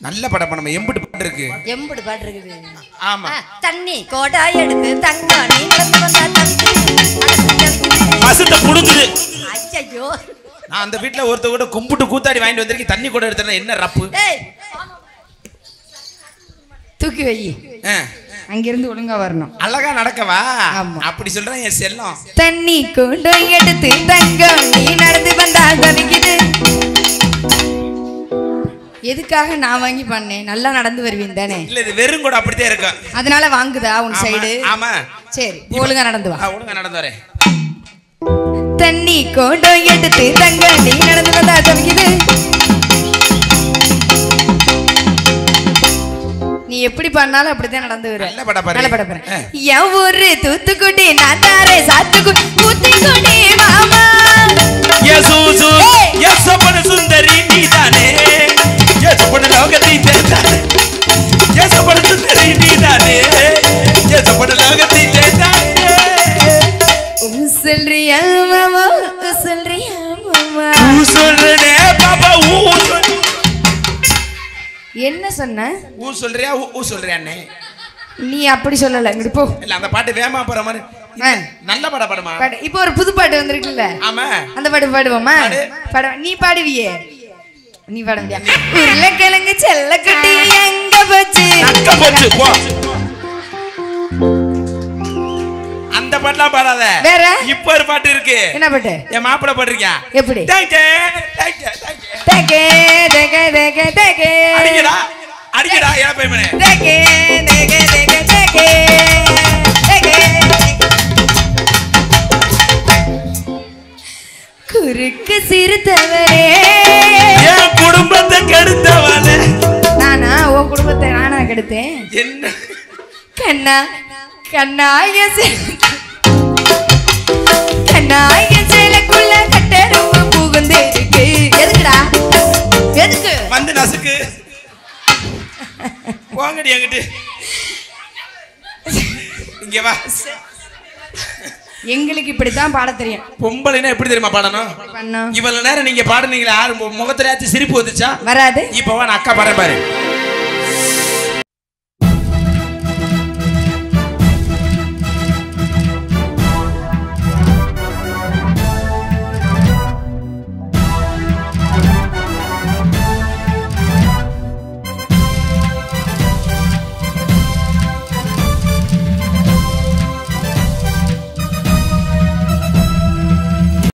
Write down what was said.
நல்ல படம் நம்ம எம்புட்டு பாட்டு இருக்கு. எம்புட்டு பாட்டு இருக்குது. ஆமா. தண்ணி கோடா எடுத்து தங்க நீ நடந்து வந்தா தண்ணி மசத்த புடுங்குது. ஐயோ. நான் அந்த வீட்ல ஒருத்த கூட கும்பிட்டு கூத்தாடி வாங்கிட்டு வந்திருக்கேன். தண்ணி கூட எடுத்தா என்ன ரப்பு? ஏய். தூக்கி வை. அங்க இருந்து ஒழுங்கா வரணும். அழகா நடக்கவா? ஆமா. அப்படி சொல்றேன் என் செல்லம். தண்ணி கோடா எடுத்து தங்க நீ நடந்து வந்தா தவிக்குது. எதுக்காக நான் வாங்கி பண்ணேன்? நல்லா நடந்து வருவீங்க தானே? இல்ல இது வெறும் கூட அப்படியே இருக்கு. அதனால வாங்குதா உன் சைடு? ஆமா. சரி ஒழுங்கா நடந்து வா. ஒழுங்கா நடந்து வரேன். தண்ணி கோடோ எடுத்து தங்க நீ நடந்து வந்தா தவிக்குது. நீ எப்படி பண்ணாலும் அப்படிதான் நடந்து வர. நல்ல பட பாரு. என் ஊரு தூத்துக்குடி நான் தாரே சாத்துக்குடி ஊத்திக்குடி மாமா. யேசுசு யேசப்பன சுந்தரி நீதானே. யேசப்பன லோகத்தை தேத்தானே. யேசப்பன சுந்தரி நீதானே. யேசப்பன லோகத்தை தேத்தானே. சொல்றியா மாமா சொல்றியா மாமா சொல்றனே பாபா என்ன சொன்ன? சொல்றியா சொல்றியா அண்ணே? நீ அப்படி சொல்லல. இங்க போ. இல்ல அந்த பாட்டு வேமா போற மாதிரி நல்ல படமா? இப்போ ஒரு புது பாட்டு வந்திருக்குல்ல? ஆமா. அந்த பாட்டு பாடுவோமா? நீ பாடுவியே. நீ பாட முடியாது. உருளைக்கிழங்கு செல்லக்குட்டி எங்க போச்சு? அங்க போச்சு போ. அந்த பாட்டுலாம் பாடாத. வேற இப்ப ஒரு பாட்டு இருக்கு. என்ன பாட்டு? என் மாப்பிள்ளை பாடுறியா? எப்படி? அடிக்கடா அடிக்கடா ஏன் பேமனே? குறுக்கு சிறுத்தவரே என் குடும்பத்தை கெடுத்தவனே. நானா உன் குடும்பத்தை நானா கெடுத்தேன்? என்ன கண்ணா கண்ணாய கண்ணாய சேலக்குள்ள கட்டரும்பு புகுந்து இருக்கு. எதுக்குடா? எதுக்கு வந்து நசுக்கு போங்கடி என்கிட்ட. இங்க வா. எங்களுக்கு இப்படித்தான் பாட தெரியும். பொம்பளைனா எப்படி தெரியுமா பாடணும்? இவ்வளவு நேரம் நீங்க பாடுனீங்களா? முகத்துல சிரிப்பு வந்துச்சா? வராது. இப்ப வா நான் அக்கா பாடுறேன் பாரு.